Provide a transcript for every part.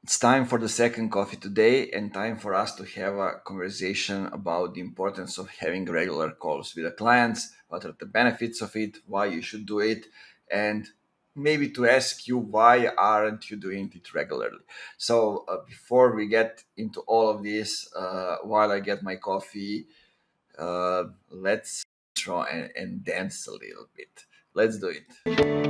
It's time for the second coffee today and time for us to have a conversation about the importance of having regular calls with the clients, what are the benefits of it, why you should do it, and maybe to ask you why aren't you doing it regularly. So before we get into all of this, while I get my coffee, let's try and dance a little bit. Let's do it.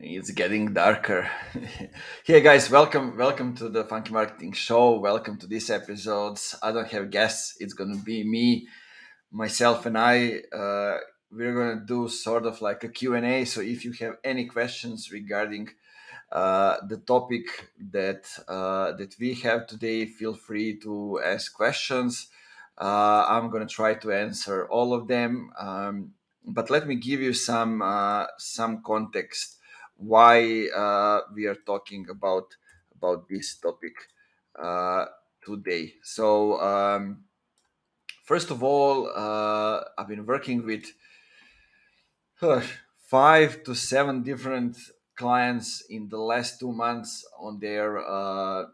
It's getting darker. Hey guys, welcome to the Funky Marketing Show. Welcome to this episodes. I don't have guests. It's gonna be me, myself, and I. We're gonna do sort of like a Q&A. So if you have any questions regarding the topic that we have today, feel free to ask questions. I'm gonna try to answer all of them. But let me give you some context why we are talking about this topic uh, today. So first of all, I've been working with uh, 5 to 7 different clients in the last 2 months on their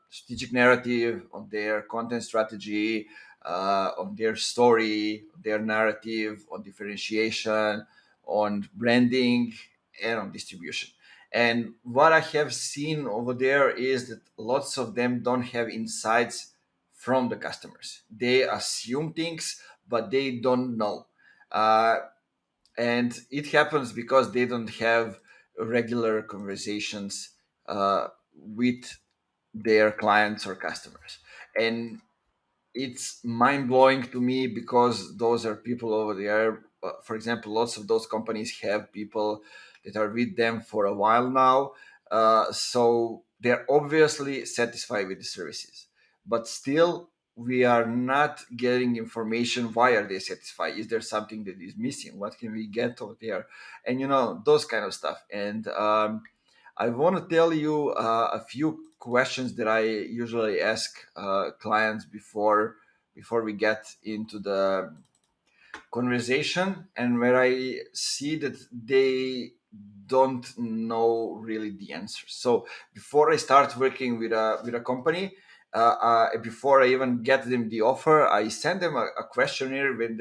strategic narrative, on their content strategy, on their story, their narrative, on differentiation, on branding, and on distribution. And what I have seen over there is that lots of them don't have insights from the customers. They assume things, but they don't know. Uh, and it happens because they don't have regular conversations with their clients or customers. And it's mind blowing to me because those are people over there. For example, lots of those companies have people that are with them for a while now. So they're obviously satisfied with the services, but still, we are not getting information. Why are they satisfied? Is there something that is missing? What can we get over there? And those kind of stuff. And I want to tell you a few questions that I usually ask clients before we get into the conversation, and where I see that they don't know really the answers. So before I start working with a company, before I even get them the offer, I send them a questionnaire when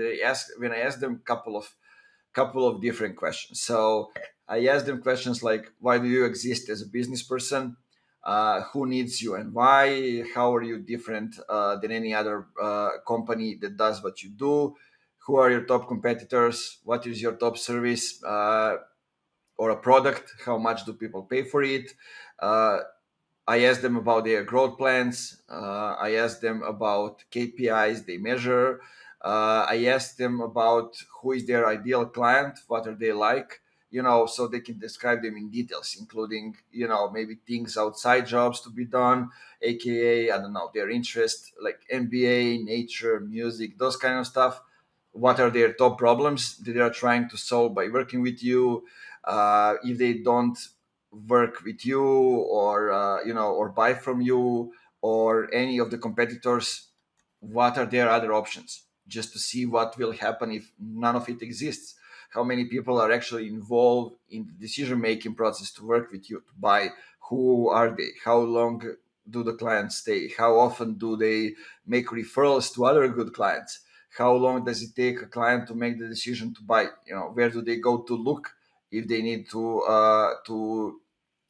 I ask them couple of different questions. So I asked them questions like, why do you exist as a business person? Who needs you and why? How are you different than any other company that does what you do? Who are your top competitors? What is your top service or a product? How much do people pay for it? Uh, I asked them about their growth plans. I asked them about KPIs they measure. I asked them about who is their ideal client, what are they like, so they can describe them in details, including, maybe things outside jobs to be done, aka, I don't know, their interest, like MBA, nature, music, those kind of stuff. What are their top problems that they are trying to solve by working with you? If they don't work with you or buy from you or any of the competitors, what are their other options, just to see what will happen if none of it exists. How many people are actually involved in the decision making process to work with you to buy? Who are they? How long do the clients stay? How often do they make referrals to other good clients? How long does it take a client to make the decision to buy? Where do they go to look if they need to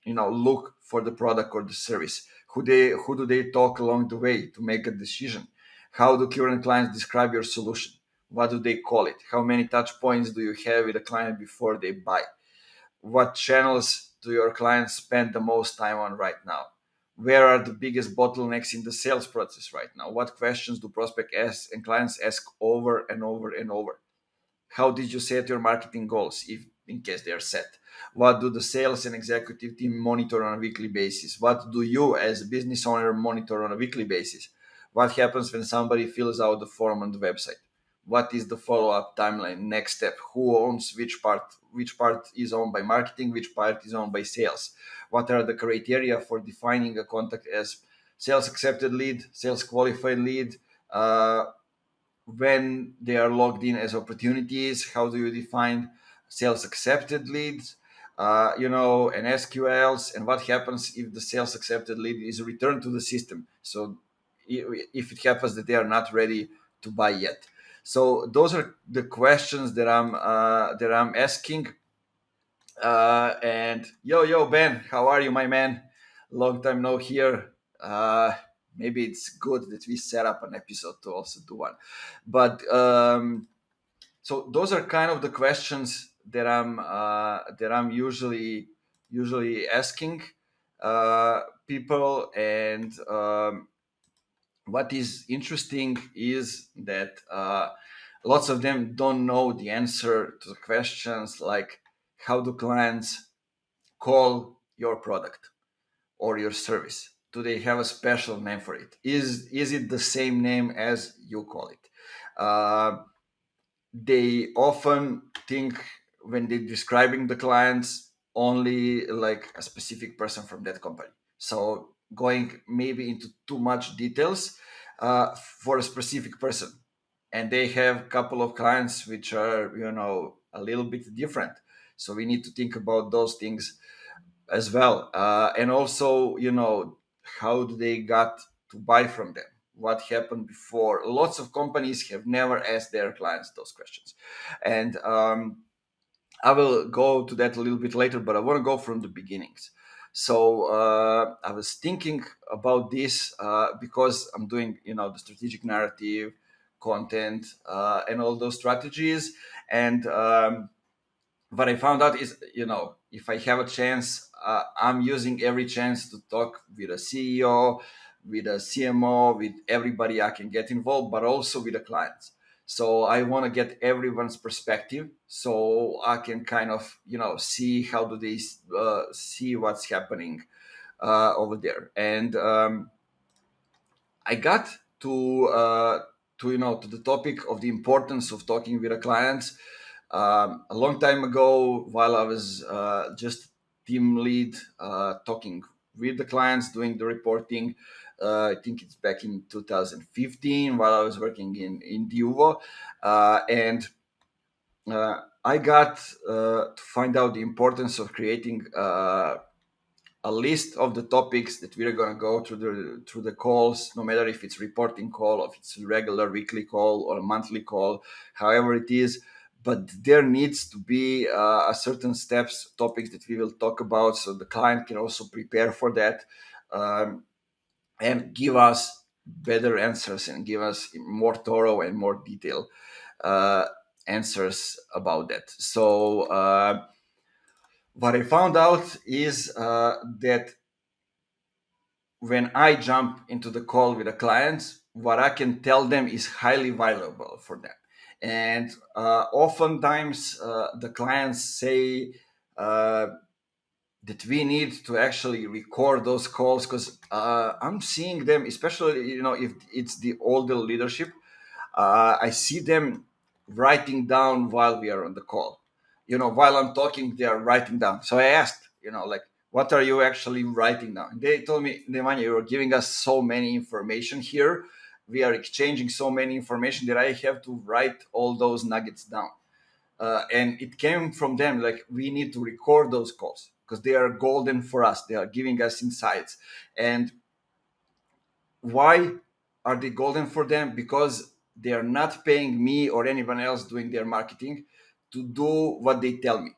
look for the product or the service? Who do they talk along the way to make a decision? How do current clients describe your solution? What do they call it? How many touch points do you have with a client before they buy? What channels do your clients spend the most time on right now? Where are the biggest bottlenecks in the sales process right now? What questions do prospect ask and clients ask over and over and over? How did you set your marketing goals, if in case they are set? What do the sales and executive team monitor on a weekly basis? What do you as a business owner monitor on a weekly basis? What happens when somebody fills out the form on the website? What is the follow-up timeline, next step? Who owns which part? Which part is owned by marketing? Which part is owned by sales? What are the criteria for defining a contact as sales accepted lead, sales qualified lead? When they are logged in as opportunities, how do you define sales accepted leads? And SQLs, and what happens if the sales accepted lead is returned to the system? So if it happens that they are not ready to buy yet. So those are the questions that I'm asking. And yo Ben, how are you, my man? Long time no hear. Uh, Maybe it's good that we set up an episode to also do one. But so those are kind of the questions that I'm usually asking people. And what is interesting is that lots of them don't know the answer to the questions like, how do clients call your product or your service? Do they have a special name for it? Is it the same name as you call it? They often think, when they're describing the clients, only like a specific person from that company. So going maybe into too much details for a specific person. And they have a couple of clients which are, a little bit different. So we need to think about those things as well. And also, how do they got to buy from them? What happened before? Lots of companies have never asked their clients those questions. And I will go to that a little bit later, but I want to go from the beginnings. So I was thinking about this because I'm doing, the strategic narrative, content, and all those strategies. And what I found out is, if I have a chance, I'm using every chance to talk with a CEO, with a CMO, with everybody I can get involved, but also with the clients. So I want to get everyone's perspective, so I can kind of, see how do they see what's happening over there. And I got to the topic of the importance of talking with the clients a long time ago, while I was just team lead, talking with the clients, doing the reporting. I think it's back in 2015 while I was working in Duvo, and I got to find out the importance of creating a list of the topics that we're going to go through the calls, no matter if it's reporting call, or if it's a regular weekly call or a monthly call, however it is. But there needs to be a certain steps, topics that we will talk about, so the client can also prepare for that, and give us better answers and give us more thorough and more detailed uh, answers about that. So what I found out is that when I jump into the call with the clients, what I can tell them is highly valuable for them. And oftentimes the clients say that we need to actually record those calls, because I'm seeing them, especially, if it's the older leadership, I see them writing down while we are on the call. While I'm talking, they are writing down. So I asked, like, what are you actually writing down? And they told me, Nemanja, you are giving us so many information here. We are exchanging so many information that I have to write all those nuggets down. And it came from them, like, we need to record those calls because they are golden for us. They are giving us insights. And why are they golden for them? Because they are not paying me or anyone else doing their marketing to do what they tell me.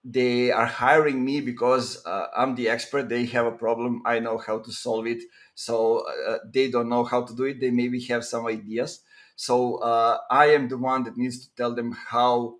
They are hiring me because I'm the expert. They have a problem, I know how to solve it. So they don't know how to do it. They maybe have some ideas. So I am the one that needs to tell them how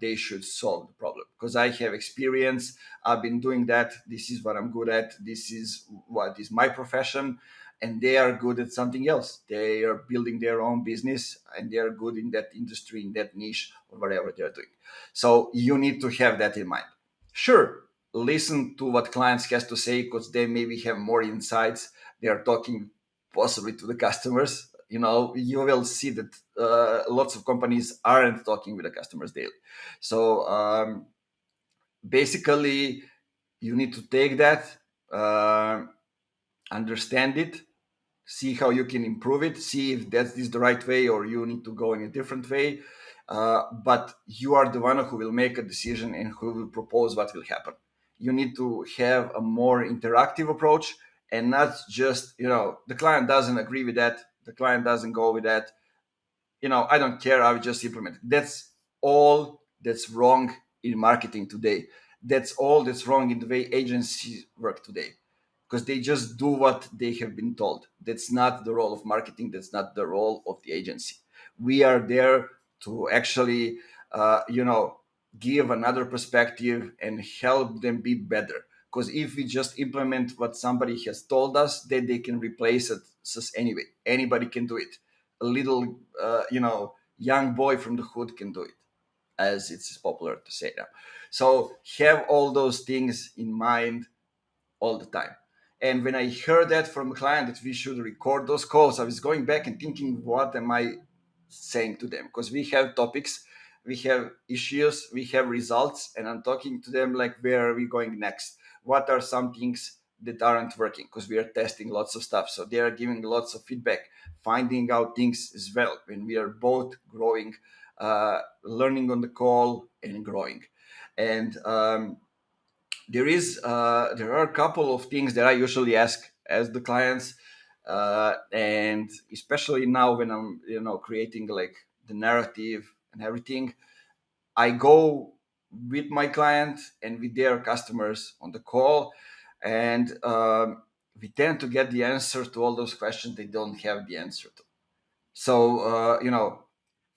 they should solve the problem, because I have experience. I've been doing that. This is what I'm good at. This is what is my profession. and they are good at something else. They are building their own business and they are good in that industry, in that niche, or whatever they're doing. So you need to have that in mind. Sure, listen to what clients has to say because they maybe have more insights. They are talking possibly to the customers. You will see that lots of companies aren't talking with the customers daily. So basically, you need to take that, uh, understand it, see how you can improve it, see if that is the right way or you need to go in a different way. But you are the one who will make a decision and who will propose what will happen. You need to have a more interactive approach and not just, the client doesn't agree with that, the client doesn't go with that, I don't care, I will just implement it. That's all that's wrong in marketing today. That's all that's wrong in the way agencies work today. Because they just do what they have been told. That's not the role of marketing, that's not the role of the agency. We are there to actually, give another perspective and help them be better. Because if we just implement what somebody has told us, then they can replace it anyway. Anybody can do it. A little, young boy from the hood can do it, as it's popular to say now. So have all those things in mind all the time. And when I heard that from a client that we should record those calls, I was going back and thinking, what am I saying to them? Because we have topics, we have issues, we have results, and I'm talking to them like, where are we going next? What are some things that aren't working? Because we are testing lots of stuff. So they are giving lots of feedback, finding out things as well. When we are both growing, learning on the call and growing. And there are a couple of things that I usually ask as the clients, and especially now when I'm creating like the narrative and everything, I go with my client and with their customers on the call, and we tend to get the answer to all those questions they don't have the answer to. So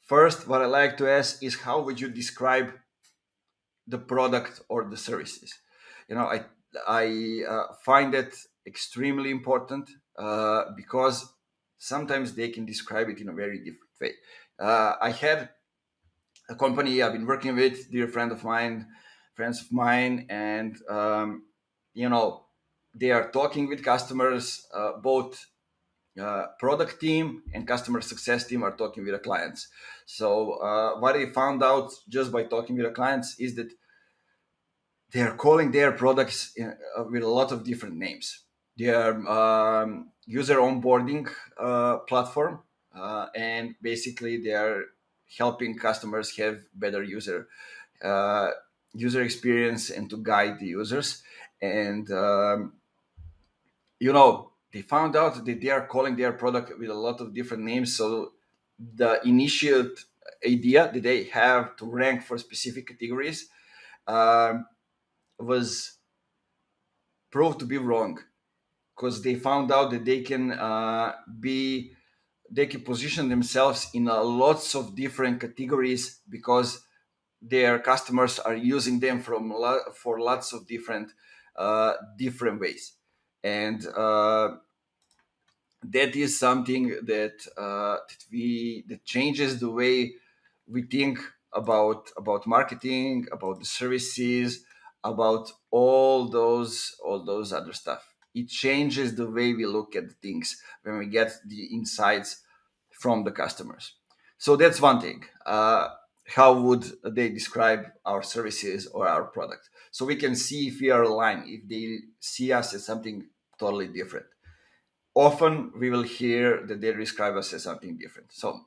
first, what I like to ask is, how would you describe the product or the services? I find it extremely important, because sometimes they can describe it in a very different way. I had a company I've been working with, dear friends of mine, and you know they are talking with customers. Both product team and customer success team are talking with the clients. So what I found out just by talking with the clients is that they are calling their products with a lot of different names. Their user onboarding platform, and basically they are helping customers have better uh, user experience and to guide the users. And they found out that they are calling their product with a lot of different names. So the initial idea that they have to rank for specific categories um, was proved to be wrong, because they found out that they can position themselves in lots of different categories, because their customers are using them for lots of different ways. And that is something that changes the way we think about marketing, about the services, about all those other stuff. It changes the way we look at things when we get the insights from the customers. So that's one thing. How would they describe our services or our product? So we can see if we are aligned, if they see us as something totally different. Often we will hear that they describe us as something different. So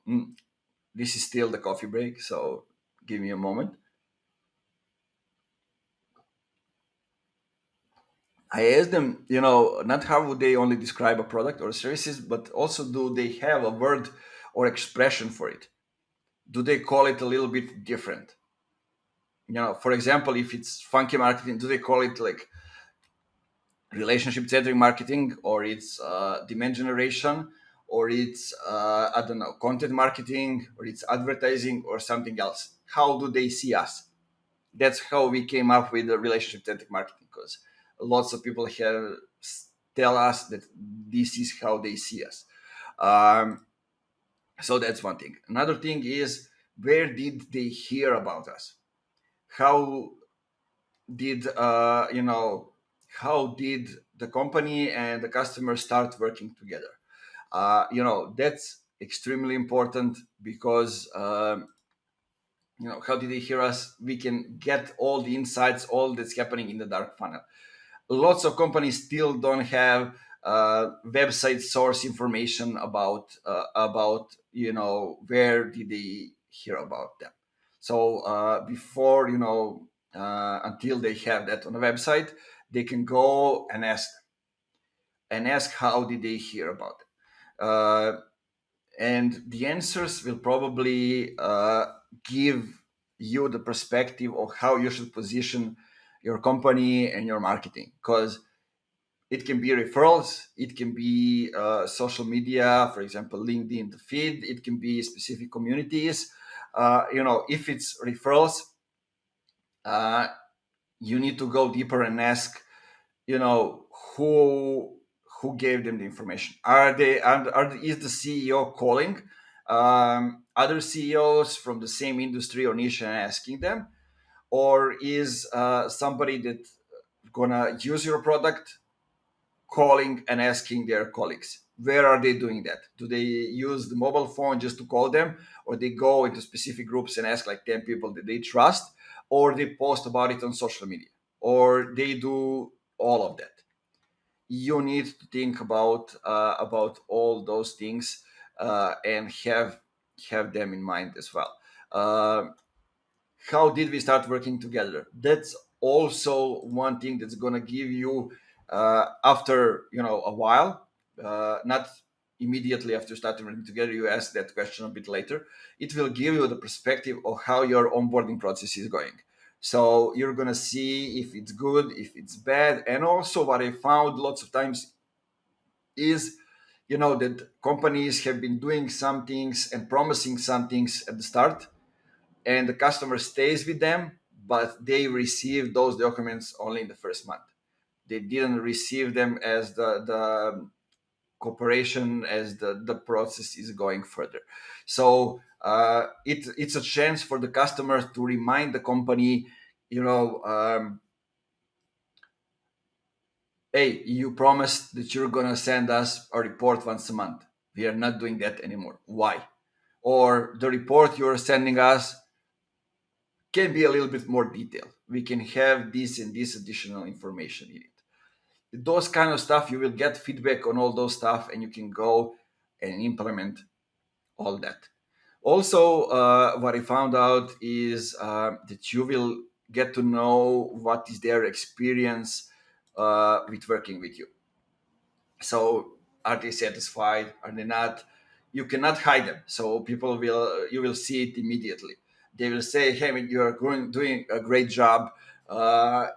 this is still the coffee break. So give me a moment. I asked them, not how would they only describe a product or services, but also do they have a word or expression for it? Do they call it a little bit different? For example, if it's funky marketing, do they call it like relationship centric marketing, or it's demand generation, or it's I don't know, content marketing, or it's advertising, or something else? How do they see us? That's how we came up with the relationship centric marketing, because lots of people have tell us that this is how they see us. Um, so that's one thing. Another thing is, where did they hear about us? How did how did the company and the customer start working together? That's extremely important because how did they hear us? We can get all the insights, all that's happening in the dark funnel. Lots of companies still don't have website source information about where did they hear about them. So before until they have that on the website, they can go and ask how did they hear about it. And the answers will probably give you the perspective of how you should position your company and your marketing, because it can be referrals, it can be social media, for example, LinkedIn, the feed, it can be specific communities. If it's referrals, uh, you need to go deeper and ask, you know, who who gave them the information. Is the CEO calling other CEOs from the same industry or niche and asking them, or is somebody that gonna use your product calling and asking their colleagues? Where are they doing that? Do they use the mobile phone just to call them, or they go into specific groups and ask like 10 people that they trust, or they post about it on social media, or they do all of that? You need to think about all those things and have them in mind as well. Uh, how did we start working together? That's also one thing that's going to give you after a while, not immediately after starting working together. You ask that question a bit later. It will give you the perspective of how your onboarding process is going. So you're going to see if it's good, if it's bad. And also what I found lots of times is, that companies have been doing some things and promising some things at the start, and the customer stays with them, but they receive those documents only in the first month. They didn't receive them as the cooperation, as the process is going further. So it's a chance for the customer to remind the company, you know, hey, you promised that you're going to send us a report once a month. We are not doing that anymore. Why? Or the report you're sending us can be a little bit more detailed. We can have this and this additional information in it. Those kind of stuff, you will get feedback on all those stuff, and you can go and implement all that. Also, what I found out is that you will get to know what is their experience with working with you. So are they satisfied, are they not? You cannot hide them, so people will you will see it immediately. They will say, hey, you are doing a great job.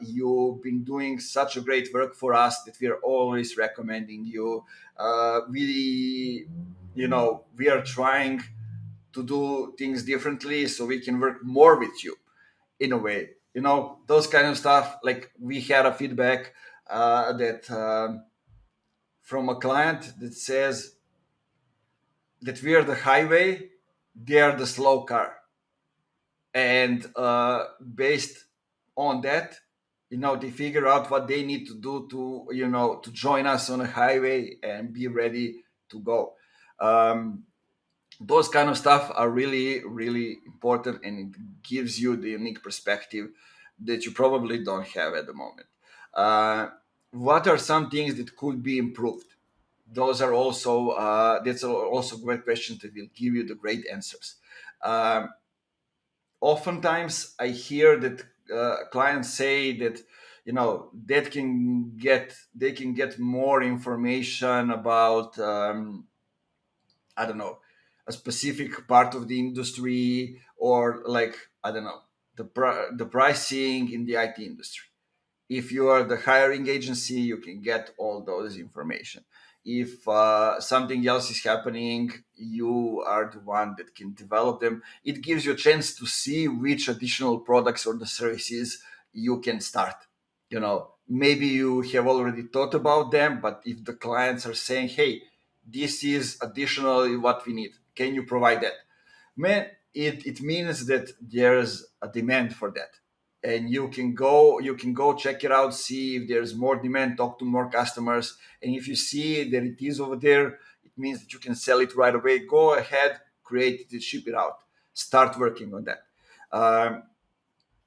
You've been doing such a great work for us that we are always recommending you. We are trying to do things differently so we can work more with you, in a way. Those kind of stuff. Like, we had a feedback that from a client that says that we are the highway, they are the slow car. And based on that, they figure out what they need to do to join us on a highway and be ready to go. Um, those kind of stuff are really, really important, and it gives you the unique perspective that you probably don't have at the moment. Uh, what are some things that could be improved? Those are also That's also great questions that will give you the great answers. Um, Oftentimes, I hear that clients say that they can get more information about I don't know, a specific part of the industry, or like, I don't know, the pricing in the IT industry. If you are the hiring agency, you can get all those information. If something else is happening, you are the one that can develop them. It gives you a chance to see which additional products or the services you can start. Maybe you have already thought about them, but if the clients are saying, hey, this is additionally what we need, can you provide that? Man, it means that there's a demand for that, and you can go check it out, see if there's more demand, talk to more customers, and if you see that it is over there, it means that you can sell it right away. Go ahead, create it, ship it out, start working on that.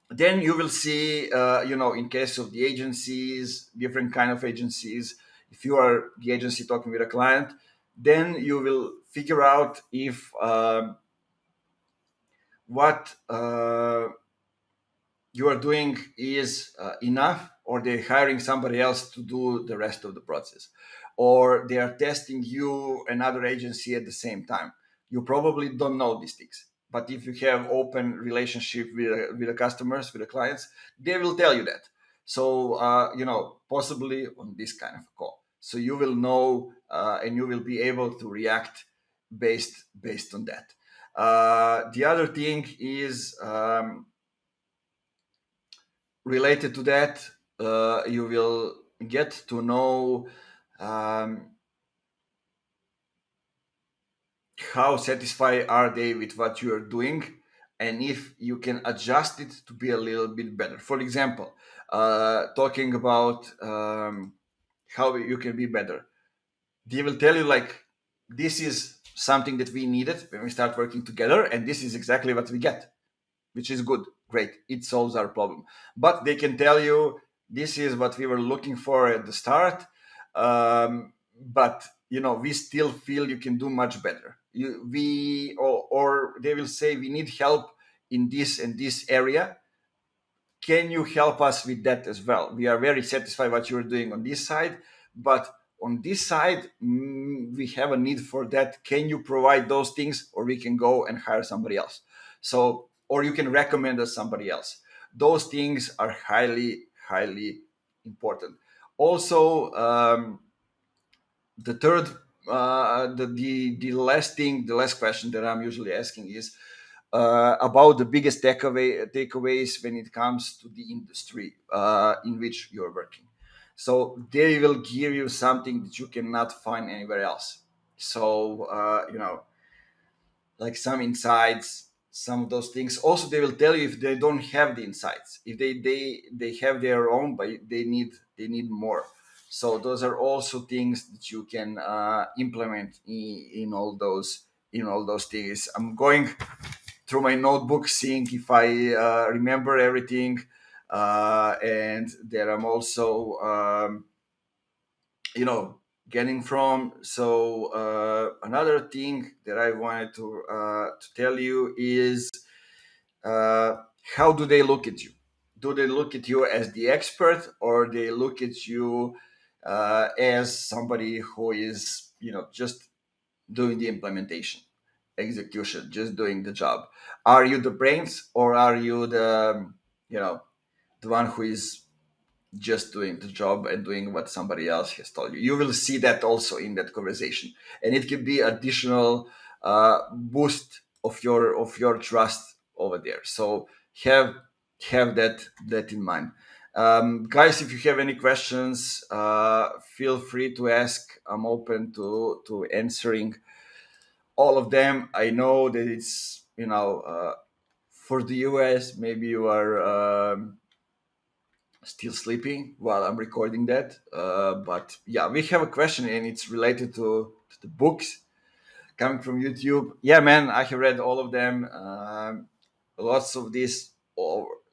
Then you will see, in case of the agencies, different kind of agencies, if you are the agency talking with a client, then you will figure out if what you are doing is enough, or they're hiring somebody else to do the rest of the process, or they are testing you another agency at the same time. You probably don't know these things, but if you have open relationship with the customers, with the clients, they will tell you that. So possibly on this kind of call, so you will know, and you will be able to react based on that. The other thing is, related to that, you will get to know um, how satisfied are they with what you are doing, and if you can adjust it to be a little bit better. For example, talking about how you can be better, they will tell you like, this is something that we needed when we start working together, and this is exactly what we get, which is good, great. It solves our problem. But they can tell you, this is what we were looking for at the start, but we still feel you can do much better. Or they will say, we need help in this and this area. Can you help us with that as well? We are very satisfied what you're doing on this side, but on this side, we have a need for that. Can you provide those things, or we can go and hire somebody else? So, or you can recommend us somebody else. Those things are highly, highly important. Also, the third, the last thing, the last question that I'm usually asking is about the biggest takeaways when it comes to the industry in which you're working. So they will give you something that you cannot find anywhere else. So like some insights, some of those things. Also, they will tell you if they don't have the insights, if they have their own, but they need more. So those are also things that you can implement in all those things. I'm going through my notebook, seeing if I remember everything, and that I'm also you know getting from. So another thing that I wanted to tell you is, uh, how do they look at you? Do they look at you as the expert, or they look at you as somebody who is just doing the implementation, execution, just doing the job? Are you the brains, or are you you know the one who is just doing the job and doing what somebody else has told you? You will see that also in that conversation, and it can be additional boost of your trust over there. So have that in mind. Guys, if you have any questions, feel free to ask. I'm open to answering all of them. I know that it's for the US, maybe you are still sleeping while I'm recording that. But yeah, we have a question, and it's related to the books coming from YouTube. Yeah, man, I have read all of them. Lots of these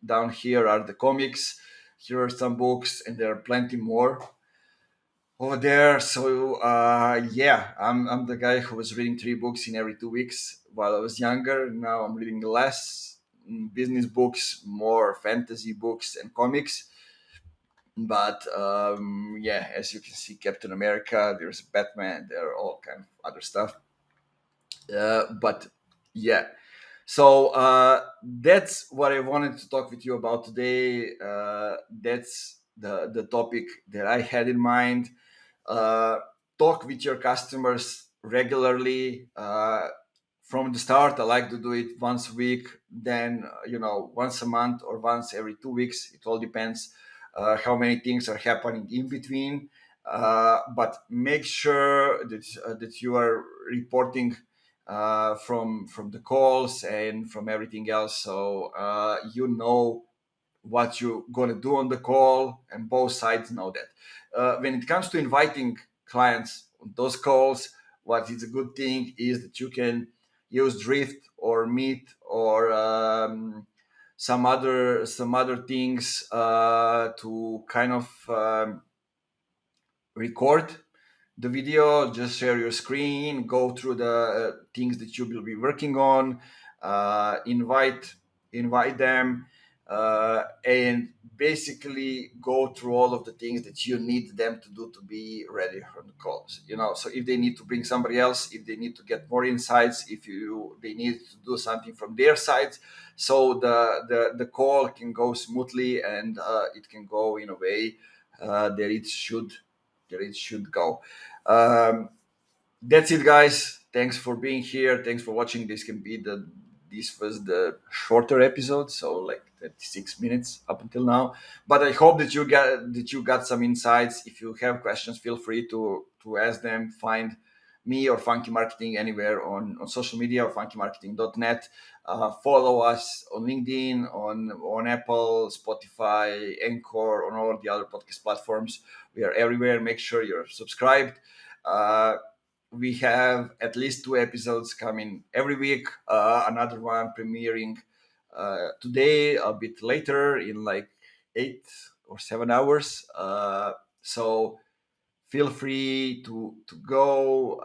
down here are the comics. Here are some books, and there are plenty more over there. So yeah, I'm the guy who was reading 3 books in every 2 weeks while I was younger. Now I'm reading less business books, more fantasy books and comics. But yeah, as you can see, Captain America, there's Batman, there are all kind of other stuff. But yeah, so that's what I wanted to talk with you about today. That's the topic that I had in mind. uh, Talk with your customers regularly. From the start, I like to do it once a week, then once a month or once every 2 weeks. It all depends. how many things are happening in between. But make sure that you are reporting from the calls and from everything else, so you know what you're going to do on the call, and both sides know that. When it comes to inviting clients on those calls, what is a good thing is that you can use Drift or Meet or some other things to kind of record the video. Just share your screen, go through the things that you will be working on, invite them, and basically go through all of the things that you need them to do to be ready for the calls. So if they need to bring somebody else, if they need to get more insights, if they need to do something from their side, so the call can go smoothly, and it can go in a way that it should go. Um, that's it, guys. Thanks for being here. Thanks for watching. This was the shorter episode, so like 36 minutes up until now. But I hope that you got some insights. If you have questions, feel free to ask them. Find me or Funky Marketing anywhere on social media, or funkymarketing.net. Follow us on LinkedIn, on Apple, Spotify, Anchor, on all the other podcast platforms. We are everywhere. Make sure you're subscribed. Uh, we have at least 2 episodes coming every week. Another one premiering today, a bit later, in like 8 or 7 hours. So feel free to go,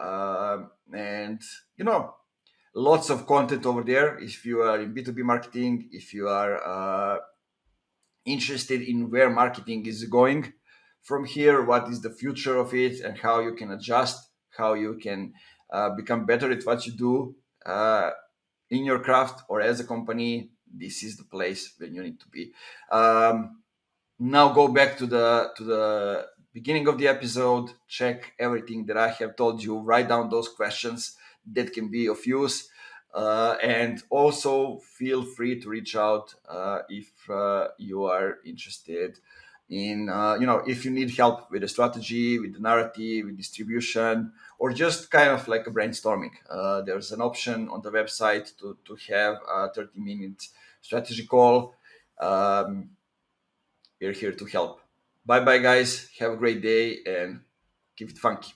and lots of content over there. If you are in B2B marketing, if you are interested in where marketing is going from here, what is the future of it, and how you can adjust, how you can become better at what you do in your craft or as a company, this is the place where you need to be. Now go back to the beginning of the episode, check everything that I have told you, write down those questions that can be of use, and also feel free to reach out if you are interested in, if you need help with the strategy, with the narrative, with distribution, or just kind of like a brainstorming. There's an option on the website to have a 30-minute strategy call. um, we're here to help. Bye bye, guys. Have a great day and keep it funky.